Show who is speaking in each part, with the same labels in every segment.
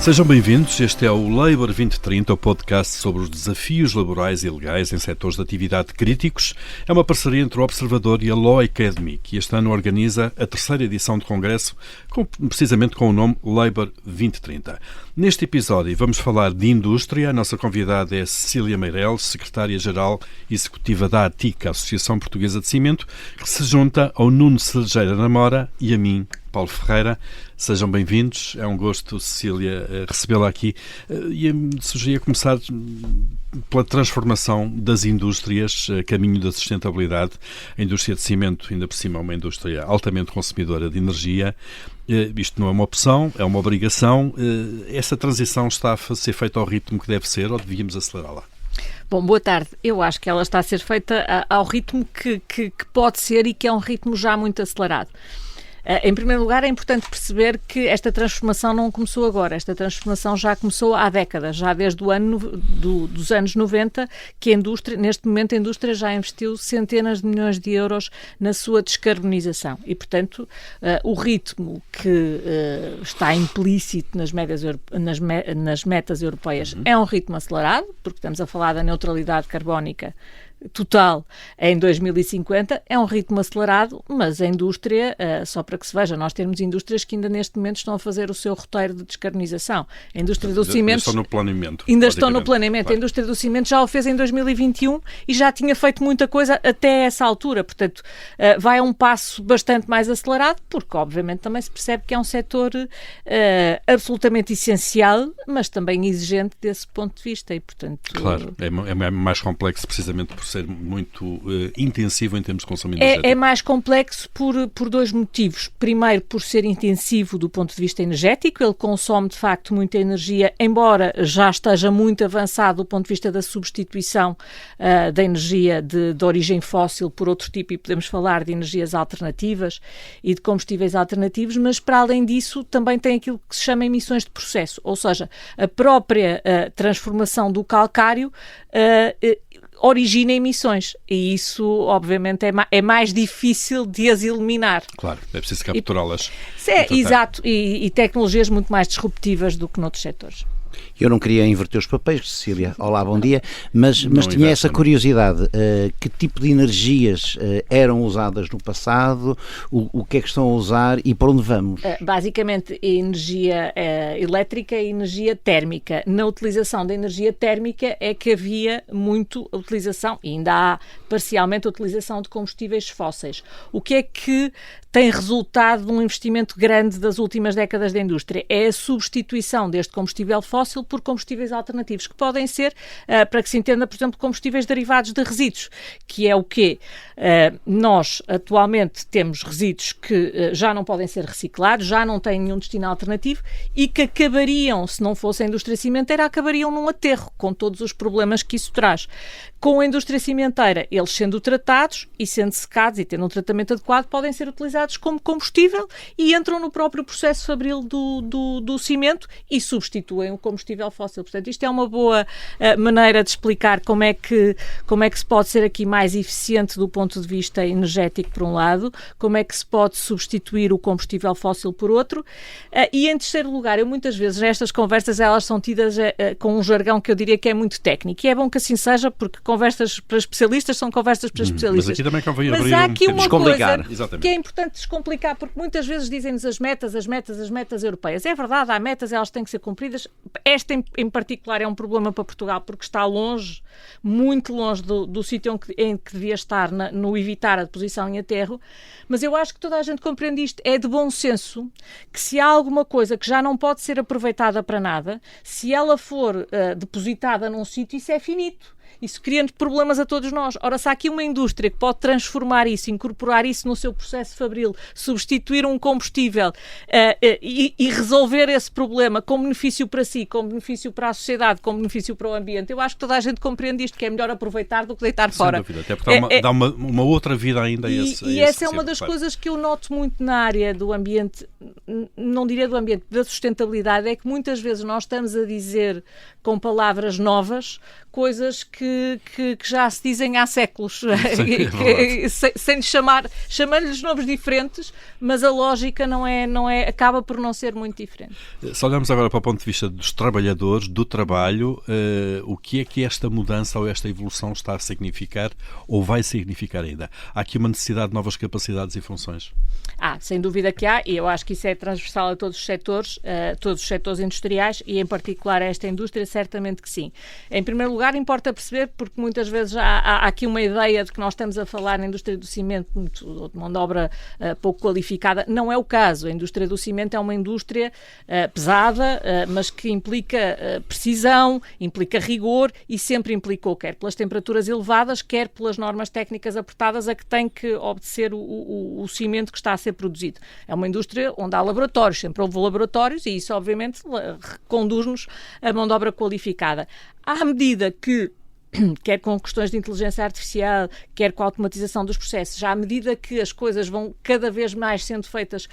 Speaker 1: Sejam bem-vindos, este é o Labour 2030, o podcast sobre os desafios laborais e legais em setores de atividade críticos. É uma parceria entre o Observador e a Law Academy, que este ano organiza a terceira edição do Congresso, precisamente com o nome Labour 2030. Neste episódio vamos falar de indústria. A nossa convidada é Cecília Meireles, secretária-geral executiva da ATIC, a Associação Portuguesa de Cimento, que se junta ao Nuno Cerejeira Namora e a mim, Paulo Ferreira. Sejam bem-vindos. É um gosto, Cecília, recebê-la aqui. E sugeria começar pela transformação das indústrias, caminho da sustentabilidade. A indústria de cimento, ainda por cima, é uma indústria altamente consumidora de energia. Isto não é uma opção, é uma obrigação. Essa transição está a ser feita ao ritmo que deve ser ou devíamos acelerá-la?
Speaker 2: Bom, boa tarde. Eu acho que ela está a ser feita ao ritmo que pode ser e que é um ritmo já muito acelerado. Em primeiro lugar, é importante perceber que esta transformação não começou agora. Esta transformação já começou há décadas, já desde o ano dos anos 90, que neste momento a indústria já investiu centenas de milhões de euros na sua descarbonização. E, portanto, o ritmo que está implícito nas metas europeias é um ritmo acelerado, porque estamos a falar da neutralidade carbónica total em 2050, é um ritmo acelerado, mas a indústria, só para que se veja, nós temos indústrias que ainda neste momento estão a fazer o seu roteiro de descarbonização. A indústria do cimento...
Speaker 1: Ainda estão no planeamento.
Speaker 2: Ainda estão no planeamento. Claro. A indústria do cimento já o fez em 2021 e já tinha feito muita coisa até essa altura. Portanto, vai a um passo bastante mais acelerado, porque obviamente também se percebe que é um setor absolutamente essencial, mas também exigente desse ponto de vista. E, portanto,
Speaker 1: claro, é mais complexo precisamente por ser muito intensivo em termos de consumo energético.
Speaker 2: É mais complexo por dois motivos. Primeiro, por ser intensivo do ponto de vista energético. Ele consome, de facto, muita energia, embora já esteja muito avançado do ponto de vista da substituição da energia de origem fóssil por outro tipo, e podemos falar de energias alternativas e de combustíveis alternativos, mas, para além disso, também tem aquilo que se chama emissões de processo, ou seja, a própria transformação do calcário origina emissões e isso, obviamente, é mais difícil de as eliminar.
Speaker 1: Claro, é preciso capturá-las.
Speaker 2: Exato, e tecnologias muito mais disruptivas do que noutros setores.
Speaker 3: Eu não queria inverter os papéis, Cecília, olá, bom dia, mas tinha essa curiosidade, que tipo de energias eram usadas no passado, o que é que estão a usar e para onde vamos?
Speaker 2: Basicamente, energia elétrica e energia térmica. Na utilização da energia térmica é que havia muito a utilização, e ainda há parcialmente a utilização de combustíveis fósseis. O que é que tem resultado de um investimento grande das últimas décadas da indústria? É a substituição deste combustível fóssil por combustíveis alternativos, que podem ser, para que se entenda, por exemplo, combustíveis derivados de resíduos, que é o quê? Nós, atualmente, temos resíduos que já não podem ser reciclados, já não têm nenhum destino alternativo e que acabariam, se não fosse a indústria cimenteira, acabariam num aterro, com todos os problemas que isso traz. Com a indústria cimenteira, eles sendo tratados e sendo secados e tendo um tratamento adequado, podem ser utilizados como combustível e entram no próprio processo fabril do cimento e substituem o combustível fóssil. Portanto, isto é uma boa maneira de explicar como é que se pode ser aqui mais eficiente do ponto de vista energético, por um lado, como é que se pode substituir o combustível fóssil por outro. E, em terceiro lugar, eu muitas vezes, estas conversas, elas são tidas com um jargão que eu diria que é muito técnico. E é bom que assim seja, porque conversas para especialistas são conversas para especialistas.
Speaker 1: Mas aqui também convém
Speaker 2: abrir há aqui uma coisa
Speaker 1: Exatamente.
Speaker 2: que é importante descomplicar, porque muitas vezes dizem-nos as metas europeias. É verdade, há metas, elas têm que ser cumpridas. Esta em particular é um problema para Portugal, porque está longe, muito longe do sítio em que devia estar no evitar a deposição em aterro, mas eu acho que toda a gente compreende isto. É de bom senso que se há alguma coisa que já não pode ser aproveitada para nada, se ela for depositada num sítio, isso é finito. Isso cria-nos problemas a todos nós. Ora, se há aqui uma indústria que pode transformar isso, incorporar isso no seu processo fabril, substituir um combustível e resolver esse problema com benefício para si, com benefício para a sociedade, com benefício para o ambiente, eu acho que toda a gente compreende isto, que é melhor aproveitar do que deitar fora.
Speaker 1: Sem dúvida, até porque dá uma outra vida ainda a esse
Speaker 2: E essa é uma das coisas que eu noto muito na área do ambiente, não diria do ambiente, da sustentabilidade, é que muitas vezes nós estamos a dizer com palavras novas coisas que que já se dizem há séculos, sem chamando-lhes nomes diferentes, mas a lógica acaba por não ser muito diferente.
Speaker 1: Se olharmos agora para o ponto de vista dos trabalhadores, do trabalho, o que é que esta mudança ou esta evolução está a significar ou vai significar ainda? Há aqui uma necessidade de novas capacidades e funções?
Speaker 2: Sem dúvida que há, e eu acho que isso é transversal a todos os setores industriais e em particular a esta indústria, certamente que sim. Em primeiro lugar, importa perceber, porque muitas vezes há aqui uma ideia de que nós estamos a falar na indústria do cimento de mão de obra pouco qualificada. Não é o caso. A indústria do cimento é uma indústria pesada, mas que implica precisão, implica rigor e sempre implicou, quer pelas temperaturas elevadas, quer pelas normas técnicas apertadas a que tem que obedecer o cimento que está a ser produzido. É uma indústria onde há laboratórios, sempre houve laboratórios e isso obviamente conduz-nos a mão de obra qualificada. À medida que, quer com questões de inteligência artificial, quer com a automatização dos processos, à medida que as coisas vão cada vez mais sendo feitas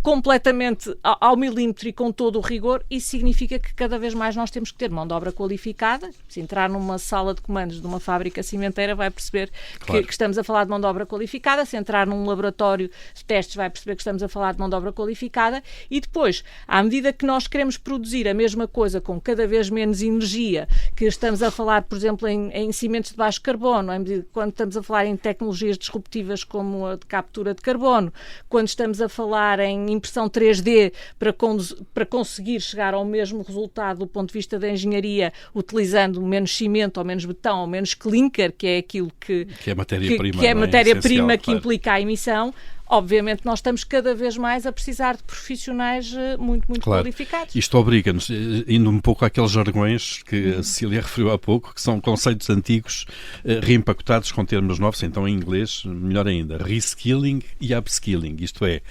Speaker 2: completamente ao milímetro e com todo o rigor, isso significa que cada vez mais nós temos que ter mão de obra qualificada. Se entrar numa sala de comandos de uma fábrica cimenteira vai perceber que estamos a falar de mão de obra qualificada. Se entrar num laboratório de testes vai perceber que estamos a falar de mão de obra qualificada e depois, à medida que nós queremos produzir a mesma coisa com cada vez menos energia, que estamos a falar, por exemplo, em cimentos de baixo carbono, quando estamos a falar em tecnologias disruptivas como a de captura de carbono, quando estamos a falar em impressão 3D para conseguir chegar ao mesmo resultado do ponto de vista da engenharia, utilizando menos cimento, ou menos betão, ou menos clinker, que é aquilo que
Speaker 1: é matéria-prima,
Speaker 2: que é a matéria-prima que
Speaker 1: claro,
Speaker 2: implica a emissão. Obviamente nós estamos cada vez mais a precisar de profissionais muito
Speaker 1: claro,
Speaker 2: qualificados.
Speaker 1: Isto obriga-nos, indo um pouco àqueles jargões que a Cecília referiu há pouco, que são conceitos antigos reempacotados com termos novos, então em inglês, melhor ainda, reskilling e upskilling, isto é,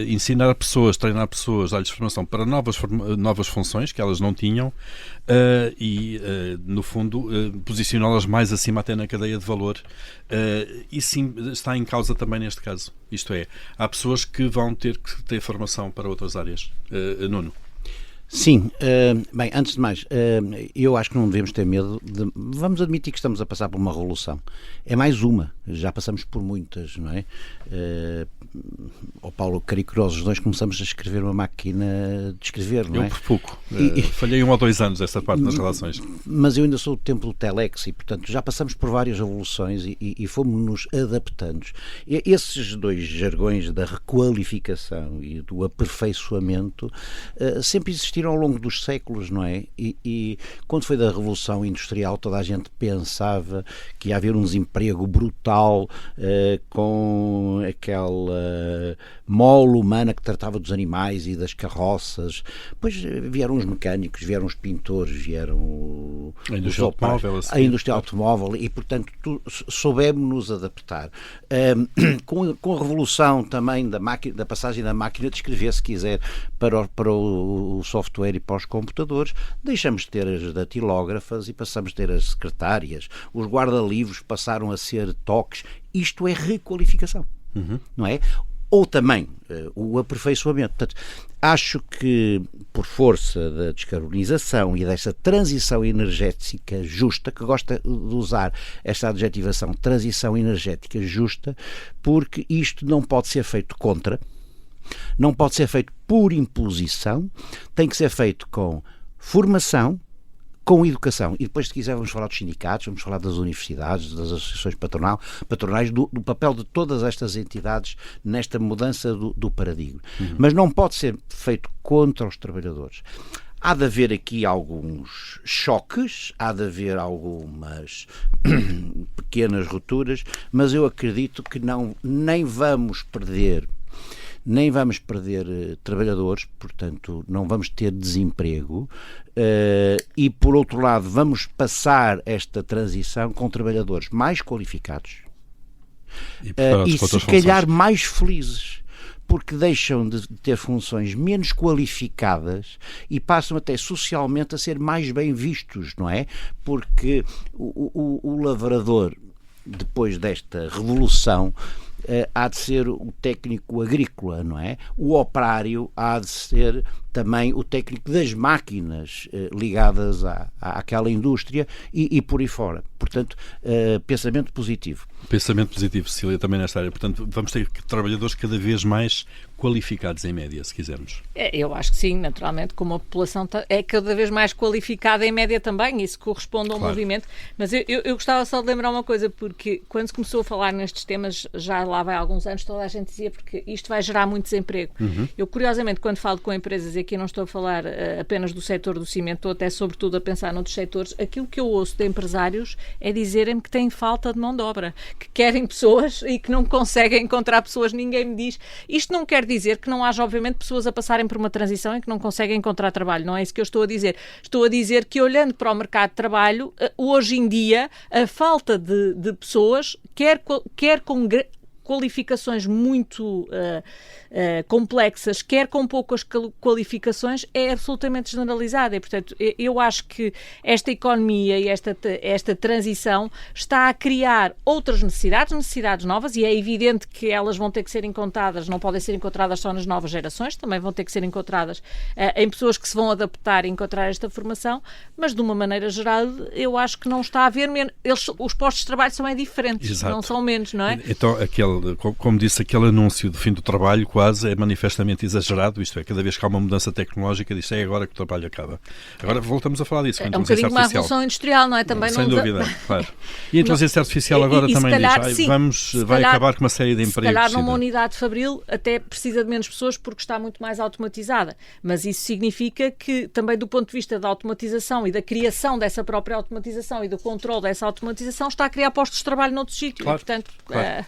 Speaker 1: ensinar pessoas, treinar pessoas, dar-lhes formação para novas funções que elas não tinham e, no fundo, posicioná-las mais acima até na cadeia de valor. E sim, está em causa também neste caso. Isto é, há pessoas que vão ter que ter formação para outras áreas. Nuno?
Speaker 3: Sim, bem, antes de mais, eu acho que não devemos ter medo vamos admitir que estamos a passar por uma revolução. É mais uma, já passamos por muitas, não é? O Paulo, caricorosos, nós começamos a escrever uma máquina de escrever, não é?
Speaker 1: Eu por pouco. Falhei 1 ou 2 anos essa parte das relações.
Speaker 3: Mas eu ainda sou do tempo do Telex e, portanto, já passamos por várias revoluções e fomos-nos adaptando. Esses dois jargões da requalificação e do aperfeiçoamento sempre existiram ao longo dos séculos, não é? E quando foi da Revolução Industrial, toda a gente pensava que ia haver um desemprego brutal com aquela mole humana que tratava dos animais e das carroças. Depois vieram os mecânicos, vieram os pintores, vieram
Speaker 1: a indústria
Speaker 3: automóvel e, portanto, soubemos-nos adaptar. Com a revolução também da passagem da máquina de escrever, se quiser, para o software e para os computadores, deixamos de ter as datilógrafas e passamos a ter as secretárias. Os guarda-livros passaram a ser toques. Isto é requalificação, não é? Ou também o aperfeiçoamento. Portanto, acho que, por força da descarbonização e dessa transição energética justa, que gosta de usar esta adjetivação, transição energética justa, porque isto não pode ser feito contra, não pode ser feito por imposição, tem que ser feito com formação, com educação. E depois, se quiser, vamos falar dos sindicatos, vamos falar das universidades, das associações patronais, do papel de todas estas entidades nesta mudança do paradigma. Mas não pode ser feito contra os trabalhadores. Há de haver aqui alguns choques, há de haver algumas pequenas rupturas, mas eu acredito que nem vamos perder trabalhadores, portanto, não vamos ter desemprego e, por outro lado, vamos passar esta transição com trabalhadores mais qualificados e se calhar mais felizes, porque deixam de ter funções menos qualificadas e passam até socialmente a ser mais bem vistos, não é? Porque o lavrador, depois desta revolução, há de ser o técnico agrícola, não é? O operário há de também o técnico das máquinas ligadas àquela indústria e por aí fora. Portanto, pensamento positivo.
Speaker 1: Pensamento positivo, Cecília, também nesta área. Portanto, vamos ter trabalhadores cada vez mais qualificados em média, se quisermos.
Speaker 2: Eu acho que sim, naturalmente, como a população é cada vez mais qualificada em média também, isso corresponde ao movimento. Mas eu gostava só de lembrar uma coisa, porque quando se começou a falar nestes temas, já lá vai há alguns anos, toda a gente dizia porque isto vai gerar muito desemprego. Eu, curiosamente, quando falo com empresas, e aqui não estou a falar apenas do setor do cimento, estou até sobretudo a pensar noutros setores, aquilo que eu ouço de empresários é dizerem-me que têm falta de mão de obra, que querem pessoas e que não conseguem encontrar pessoas. Ninguém me diz. Isto não quer dizer que não haja, obviamente, pessoas a passarem por uma transição e que não conseguem encontrar trabalho. Não é isso que eu estou a dizer. Estou a dizer que, olhando para o mercado de trabalho, hoje em dia, a falta de pessoas, quer com qualificações muito complexas, quer com poucas qualificações, é absolutamente generalizada. E, portanto, eu acho que esta economia e esta transição está a criar outras necessidades novas, e é evidente que elas vão ter que ser encontradas, não podem ser encontradas só nas novas gerações, também vão ter que ser encontradas em pessoas que se vão adaptar e encontrar esta formação, mas de uma maneira geral eu acho que não está a haver menos. Os postos de trabalho são diferentes, Exato. Não são menos, não é?
Speaker 1: Então, como disse, aquele anúncio do fim do trabalho quase é manifestamente exagerado, isto é, cada vez que há uma mudança tecnológica, diz é agora que o trabalho acaba. Agora voltamos a falar disso.
Speaker 2: É um bocadinho uma revolução industrial, não é? Também
Speaker 1: sem dúvida, claro. E a inteligência artificial agora também calhar, diz, vai acabar com uma série de empregos.
Speaker 2: Se calhar numa unidade fabril até precisa de menos pessoas porque está muito mais automatizada, mas isso significa que também do ponto de vista da automatização e da criação dessa própria automatização e do controle dessa automatização está a criar postos de trabalho noutros sítios,
Speaker 1: claro,
Speaker 2: e portanto...
Speaker 1: Claro.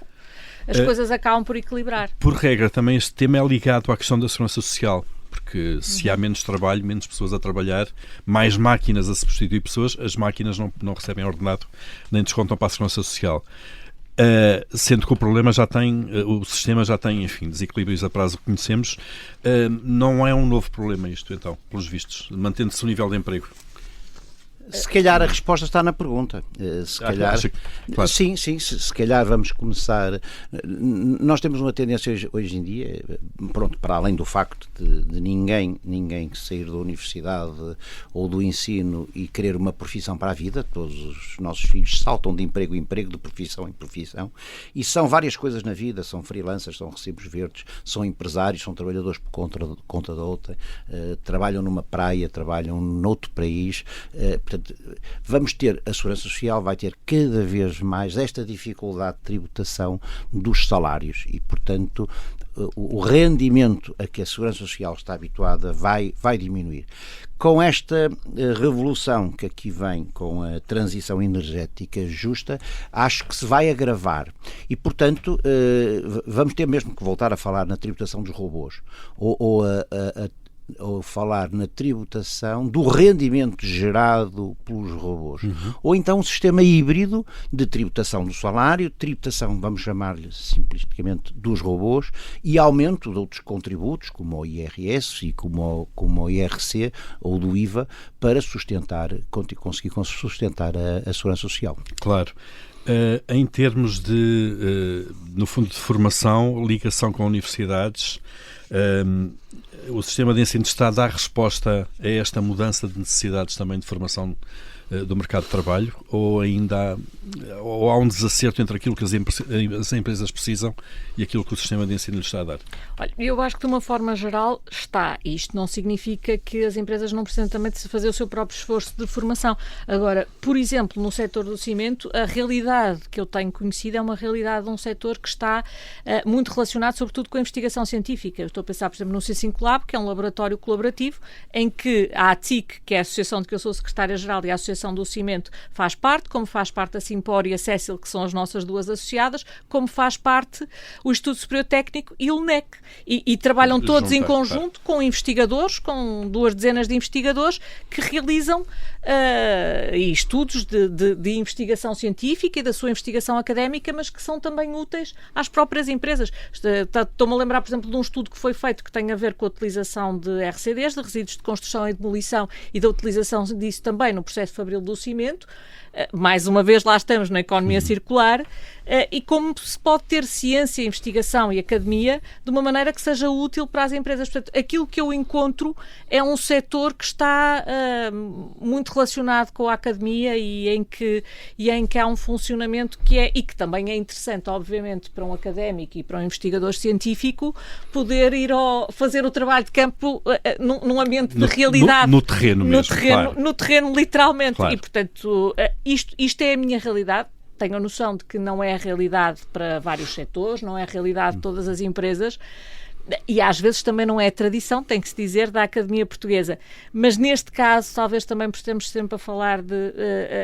Speaker 2: As coisas acabam por equilibrar.
Speaker 1: Por regra, também este tema é ligado à questão da segurança social, porque se há menos trabalho, menos pessoas a trabalhar, mais máquinas a substituir pessoas, as máquinas não recebem ordenado nem descontam para a segurança social. Sendo que o problema o sistema já tem, enfim, desequilíbrios a prazo que conhecemos, não é um novo problema isto, então, pelos vistos, mantendo-se o nível de emprego.
Speaker 3: Se calhar a resposta está na pergunta. Se calhar, claro. Sim, se calhar vamos começar. Nós temos uma tendência hoje em dia, pronto, para além do facto de ninguém que sair da universidade ou do ensino e querer uma profissão para a vida, todos os nossos filhos saltam de emprego em emprego, de profissão em profissão, e são várias coisas na vida, são freelancers, são recibos verdes, são empresários, são trabalhadores por conta da outra, trabalham numa praia, trabalham noutro país, portanto, vamos ter, a Segurança Social vai ter cada vez mais esta dificuldade de tributação dos salários e, portanto, o rendimento a que a Segurança Social está habituada vai diminuir. Com esta revolução que aqui vem, com a transição energética justa, acho que se vai agravar e, portanto, vamos ter mesmo que voltar a falar na tributação dos robôs ou falar na tributação do rendimento gerado pelos robôs. Ou então um sistema híbrido de tributação do salário, tributação, vamos chamar-lhe simplificamente, dos robôs e aumento de outros contributos, como o IRS e como o IRC ou do IVA, para conseguir sustentar a Segurança Social.
Speaker 1: Claro. Em termos no fundo, de formação, ligação com universidades, o sistema de ensino está a dar resposta a esta mudança de necessidades também de formação do mercado de trabalho, ou ainda há um desacerto entre aquilo que as empresas precisam e aquilo que o sistema de ensino lhes está a dar?
Speaker 2: Olha, eu acho que de uma forma geral está. Isto não significa que as empresas não precisam também de fazer o seu próprio esforço de formação. Agora, por exemplo, no setor do cimento, a realidade que eu tenho conhecido é uma realidade de um setor que está muito relacionado, sobretudo, com a investigação científica. Eu estou a pensar, por exemplo, no C5 Lab, que é um laboratório colaborativo, em que a ATIC, que é a associação de que eu sou secretária-geral, e a Associação do Cimento faz parte, como faz parte a Simpor e a Cécil, que são as nossas duas associadas, como faz parte o Instituto Superior Técnico e o LNEC. E trabalham todos em conjunto com investigadores, com 2 dezenas de investigadores que realizam estudos de investigação científica e da sua investigação académica, mas que são também úteis às próprias empresas. Estou-me a lembrar, por exemplo, de um estudo que foi feito que tem a ver com a utilização de RCDs, de resíduos de construção e demolição, e da utilização disso também no processo de fabricação Abril do Cimento. Mais uma vez, lá estamos na economia circular, e como se pode ter ciência, investigação e academia de uma maneira que seja útil para as empresas. Portanto, aquilo que eu encontro é um setor que está muito relacionado com a academia e em que há um funcionamento e que também é interessante, obviamente, para um académico e para um investigador científico poder ir fazer o trabalho de campo num ambiente de realidade.
Speaker 1: No terreno mesmo,
Speaker 2: no terreno, literalmente.
Speaker 1: Claro.
Speaker 2: E, portanto, isto é a minha realidade. Tenho a noção de que não é a realidade para vários setores, não é a realidade de todas as empresas, e às vezes também não é a tradição, tem que se dizer, da Academia Portuguesa. Mas neste caso, talvez também estejamos sempre a falar de...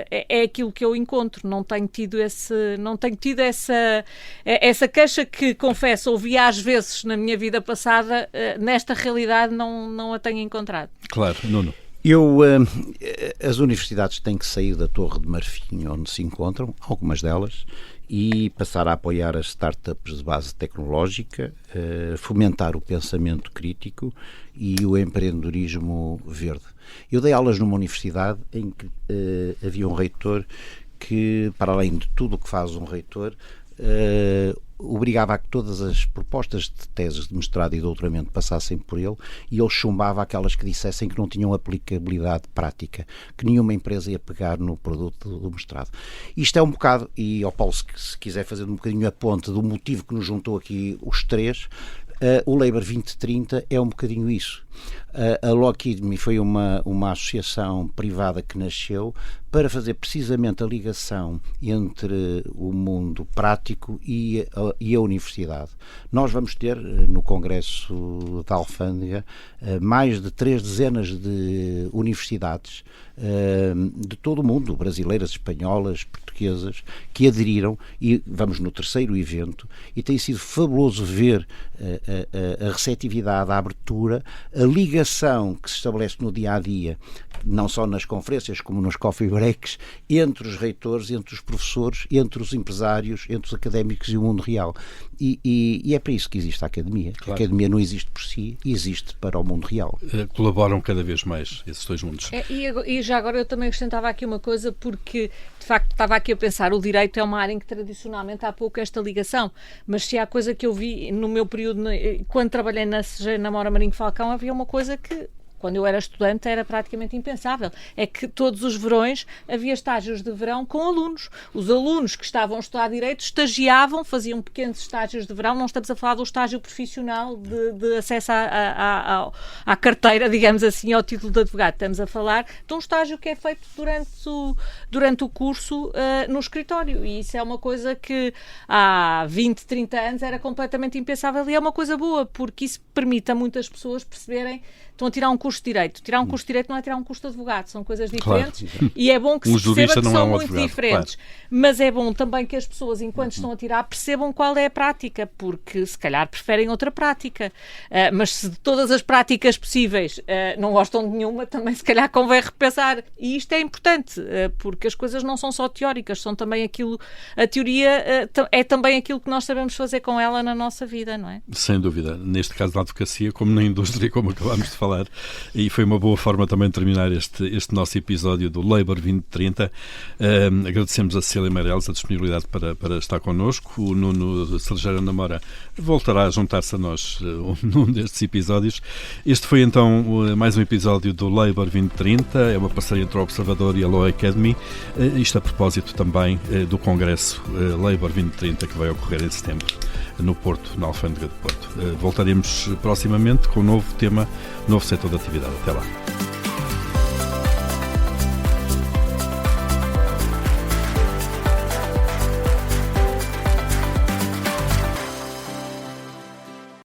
Speaker 2: é aquilo que eu encontro. Não tenho tido essa queixa que, confesso, ouvi às vezes na minha vida passada, nesta realidade não a tenho encontrado.
Speaker 1: Claro, Nuno.
Speaker 3: As universidades têm que sair da Torre de Marfim, onde se encontram, algumas delas, e passar a apoiar as startups de base tecnológica, fomentar o pensamento crítico e o empreendedorismo verde. Eu dei aulas numa universidade em que havia um reitor que, para além de tudo o que faz um reitor, obrigava a que todas as propostas de teses de mestrado e doutoramento passassem por ele, e ele chumbava aquelas que dissessem que não tinham aplicabilidade prática, que nenhuma empresa ia pegar no produto do mestrado. Isto é um bocado, e ao Paulo, se quiser fazer um bocadinho a ponte do motivo que nos juntou aqui os três, o Labour 2030 é um bocadinho isso. A Lockheed Me foi uma associação privada que nasceu para fazer precisamente a ligação entre o mundo prático e a universidade. Nós vamos ter no Congresso da Alfândega mais de 3 dezenas de universidades de todo o mundo, brasileiras, espanholas, portuguesas, que aderiram, e vamos no 3º evento, e tem sido fabuloso ver a receptividade, a abertura, a ligação que se estabelece no dia-a-dia, não só nas conferências como nos coffee breaks, entre os reitores, entre os professores, entre os empresários, entre os académicos e o mundo real. E é para isso que existe a academia. Claro. A academia não existe por si, existe para o mundo real.
Speaker 1: Colaboram cada vez mais esses dois mundos.
Speaker 2: E já agora eu também acrescentava aqui uma coisa, porque de facto estava aqui a pensar, o direito é uma área em que tradicionalmente há pouco esta ligação, mas se há coisa que eu vi no meu período, quando trabalhei na Mora Marinho Falcão, havia uma coisa que, quando eu era estudante, era praticamente impensável. É que todos os verões havia estágios de verão com alunos. Os alunos que estavam a estudar Direito estagiavam, faziam pequenos estágios de verão. Não estamos a falar do estágio profissional de acesso à carteira, digamos assim, ao título de advogado. Estamos a falar de um estágio que é feito durante o curso no escritório. E isso é uma coisa que há 20, 30 anos era completamente impensável, e é uma coisa boa, porque isso permite a muitas pessoas perceberem. Estão a tirar um curso de Direito. Tirar um curso de Direito não é tirar um curso de advogado, são coisas diferentes, claro. E é bom que se perceba que são muito diferentes. Claro. Mas é bom também que as pessoas, enquanto estão a tirar, percebam qual é a prática, porque se calhar preferem outra prática. Mas se de todas as práticas possíveis não gostam de nenhuma, também se calhar convém repensar. E isto é importante, porque as coisas não são só teóricas, são também aquilo, a teoria é também aquilo que nós sabemos fazer com ela na nossa vida, não é? Sem
Speaker 1: dúvida. Neste caso na advocacia, como na indústria, como acabámos de falar. E foi uma boa forma também de terminar este nosso episódio do Labour 2030. Agradecemos a Cecília Meireles a disponibilidade para estar connosco. O Nuno Sergeira Namora voltará a juntar-se a nós num destes episódios. Este foi então mais um episódio do Labour 2030. É uma parceria entre o Observador e a Law Academy. Isto a propósito também do Congresso Labour 2030 que vai ocorrer em setembro no Porto, na Alfândega de Porto. Voltaremos proximamente com um novo tema, novo setor de atividade. Até lá.